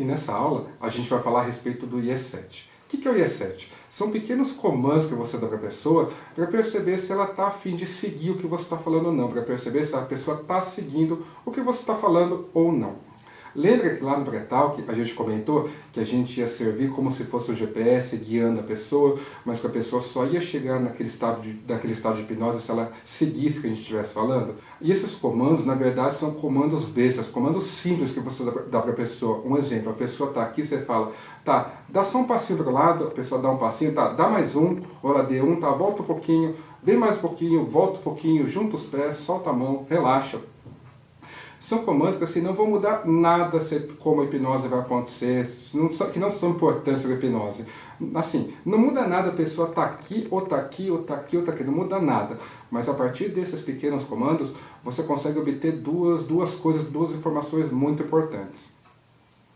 E nessa aula a gente vai falar a respeito do IE7. O que é o IE7? São pequenos comandos que você dá para a pessoa para perceber se ela está a fim de seguir o que você está falando ou não, para perceber se a pessoa está seguindo o que você está falando ou não. Lembra que lá no pré-talk a gente comentou que a gente ia servir como se fosse o GPS guiando a pessoa, mas que a pessoa só ia chegar naquele estado de hipnose se ela seguisse o que a gente estivesse falando? E esses comandos, na verdade, são comandos bestas, comandos simples que você dá para a pessoa. Um exemplo, a pessoa está aqui, você fala, tá, dá só um passinho para o lado, a pessoa dá um passinho, tá, dá mais um, ou ela deu um, tá, volta um pouquinho, vem mais um pouquinho, volta um pouquinho, junta os pés, solta a mão, relaxa. São comandos que assim, não vão mudar nada como a hipnose vai acontecer, que não são importantes para a hipnose. Assim, não muda nada a pessoa estar aqui, ou está aqui, ou está aqui, ou está aqui, não muda nada. Mas a partir desses pequenos comandos, você consegue obter duas informações muito importantes.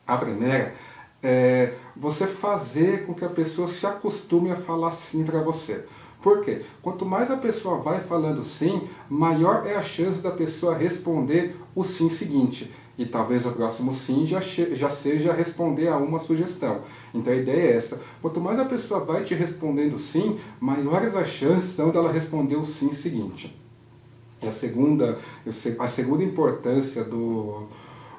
A primeira é você fazer com que a pessoa se acostume a falar sim para você. Por quê? Quanto mais a pessoa vai falando sim, maior é a chance da pessoa responder o sim seguinte. E talvez o próximo sim já seja responder a uma sugestão. Então a ideia é essa. Quanto mais a pessoa vai te respondendo sim, maiores as chances são dela responder o sim seguinte. E a segunda importância do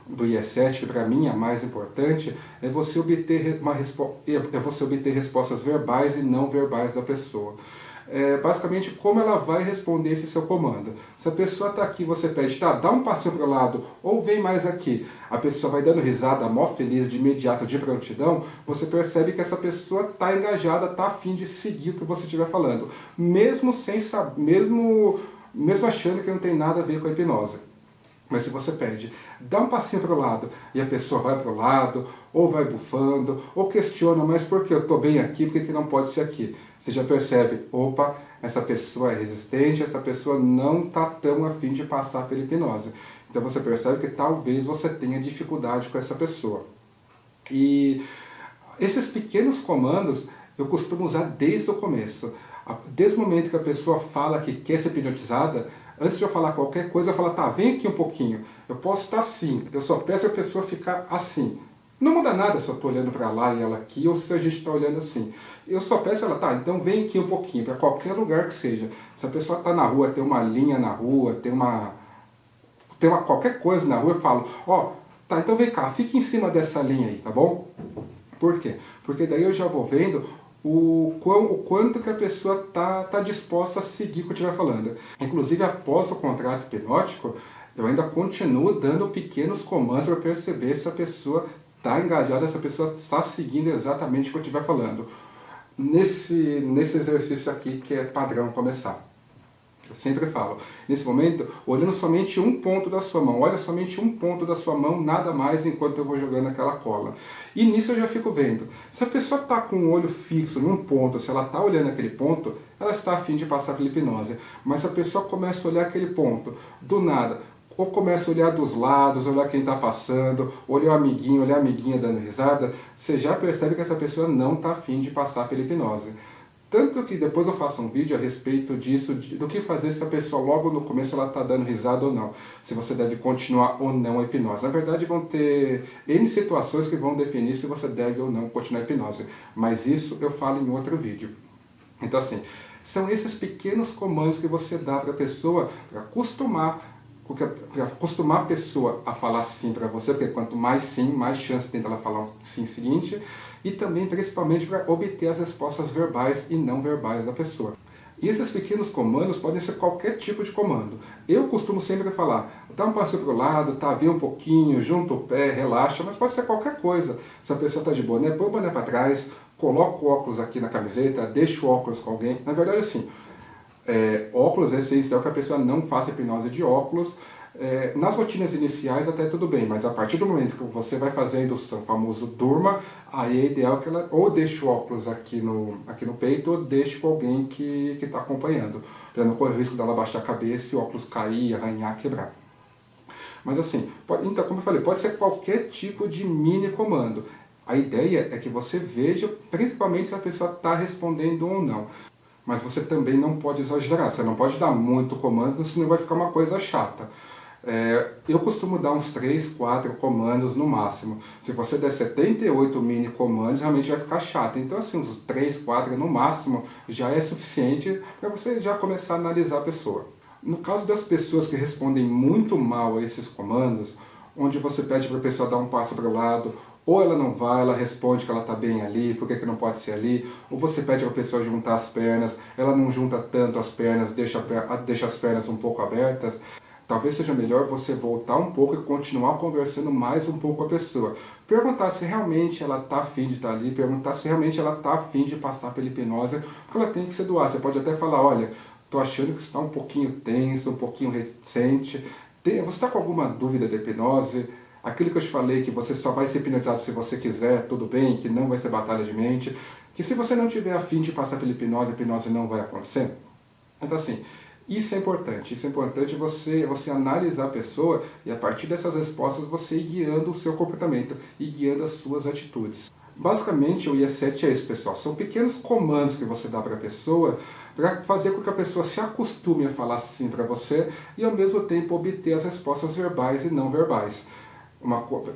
IE7, que para mim é a mais importante, é você obter respostas verbais e não verbais da pessoa. Basicamente como ela vai responder esse seu comando. Se a pessoa está aqui, você pede, tá, dá um passinho para o lado, ou vem mais aqui, a pessoa vai dando risada, mó feliz, de imediato, de prontidão, você percebe que essa pessoa está engajada, está a fim de seguir o que você estiver falando, mesmo achando que não tem nada a ver com a hipnose. Mas se você pede, dá um passinho para o lado, e a pessoa vai para o lado, ou vai bufando, ou questiona, mas por que eu estou bem aqui, por que não pode ser aqui? Você já percebe, opa, essa pessoa é resistente, essa pessoa não está tão afim de passar pela hipnose. Então você percebe que talvez você tenha dificuldade com essa pessoa. E esses pequenos comandos eu costumo usar desde o começo. Desde o momento que a pessoa fala que quer ser hipnotizada, antes de eu falar qualquer coisa, eu falo, tá, vem aqui um pouquinho. Eu posso estar assim, eu só peço a pessoa ficar assim. Não muda nada se eu estou olhando para lá e ela aqui, ou se a gente está olhando assim. Eu só peço ela, tá, então vem aqui um pouquinho, para qualquer lugar que seja. Se a pessoa está na rua, tem uma linha na rua, tem qualquer coisa na rua, eu falo, ó, tá, então vem cá, fica em cima dessa linha aí, tá bom? Por quê? Porque daí eu já vou vendo o quanto que a pessoa está disposta a seguir o que eu estiver falando. Inclusive, após o contrato hipnótico, eu ainda continuo dando pequenos comandos para perceber se a pessoa está engajada, se a pessoa está seguindo exatamente o que eu estiver falando. Nesse exercício aqui que é padrão começar. Eu sempre falo, nesse momento, olhando somente um ponto da sua mão, olha somente um ponto da sua mão, nada mais enquanto eu vou jogando aquela cola. E nisso eu já fico vendo, se a pessoa está com o olho fixo num ponto, se ela está olhando aquele ponto, ela está a fim de passar pela hipnose. Mas se a pessoa começa a olhar aquele ponto, do nada, ou começa a olhar dos lados, olhar quem está passando, olhar o amiguinho, olhar a amiguinha dando risada, você já percebe que essa pessoa não está a fim de passar pela hipnose. Tanto que depois eu faço um vídeo a respeito disso, do que fazer se a pessoa logo no começo ela está dando risada ou não. Se você deve continuar ou não a hipnose. Na verdade vão ter N situações que vão definir se você deve ou não continuar a hipnose. Mas isso eu falo em outro vídeo. Então assim, são esses pequenos comandos que você dá para a pessoa para acostumar a pessoa a falar sim para você, porque quanto mais sim, mais chance tem dela falar um sim seguinte, e também principalmente para obter as respostas verbais e não verbais da pessoa. E esses pequenos comandos podem ser qualquer tipo de comando. Eu costumo sempre falar, dá um passeio para o lado, tá, vê um pouquinho, junta o pé, relaxa, mas pode ser qualquer coisa. Se a pessoa está de boné, põe o boné para trás, coloca o óculos aqui na camiseta, deixa o óculos com alguém. Na verdade, assim, óculos é essencial que a pessoa não faça hipnose de óculos. Nas rotinas iniciais até tudo bem, mas a partir do momento que você vai fazer a indução, o famoso durma, aí é ideal que ela ou deixe o óculos aqui no peito ou deixe com alguém que está acompanhando, para não correr o risco dela baixar a cabeça e o óculos cair, arranhar, quebrar. Mas assim, então como eu falei, pode ser qualquer tipo de mini comando. A ideia é que você veja, principalmente se a pessoa está respondendo ou não. Mas você também não pode exagerar, você não pode dar muito comando, senão vai ficar uma coisa chata. Eu costumo dar uns 3, 4 comandos no máximo. Se você der 78 mini comandos, realmente vai ficar chato. Então, assim, uns 3, 4 no máximo já é suficiente para você já começar a analisar a pessoa. No caso das pessoas que respondem muito mal a esses comandos, onde você pede para a pessoa dar um passo para o lado, ou ela não vai, ela responde que ela está bem ali, por que não pode ser ali, ou você pede para a pessoa juntar as pernas, ela não junta tanto as pernas, deixa as pernas um pouco abertas. Talvez seja melhor você voltar um pouco e continuar conversando mais um pouco com a pessoa. Perguntar se realmente ela está afim de estar ali, perguntar se realmente ela está afim de passar pela hipnose, porque ela tem que se doar. Você pode até falar, olha, estou achando que você está um pouquinho tenso, um pouquinho reticente, você está com alguma dúvida da hipnose? Aquilo que eu te falei, que você só vai ser hipnotizado se você quiser, tudo bem, que não vai ser batalha de mente, que se você não tiver afim de passar pela hipnose, a hipnose não vai acontecer. Então assim, isso é importante você analisar a pessoa e a partir dessas respostas você ir guiando o seu comportamento e guiando as suas atitudes. Basicamente o IE7 é isso, pessoal, são pequenos comandos que você dá para a pessoa para fazer com que a pessoa se acostume a falar sim para você e ao mesmo tempo obter as respostas verbais e não verbais.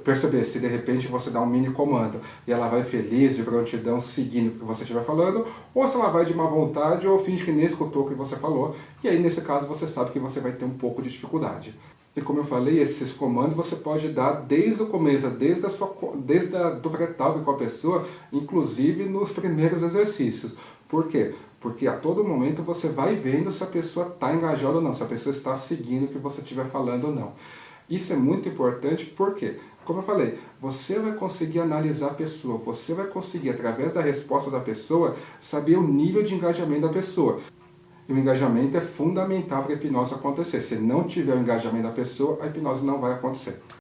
Perceber se de repente você dá um mini comando e ela vai feliz, de prontidão, seguindo o que você estiver falando, ou se ela vai de má vontade ou finge que nem escutou o que você falou, e aí nesse caso você sabe que você vai ter um pouco de dificuldade. E como eu falei, esses comandos você pode dar desde o começo, desde do pré-talk com a pessoa, inclusive nos primeiros exercícios. Por quê? Porque a todo momento você vai vendo se a pessoa está engajada ou não, se a pessoa está seguindo o que você estiver falando ou não. Isso é muito importante porque, como eu falei, você vai conseguir analisar a pessoa, você vai conseguir, através da resposta da pessoa, saber o nível de engajamento da pessoa. E o engajamento é fundamental para a hipnose acontecer. Se não tiver o engajamento da pessoa, a hipnose não vai acontecer.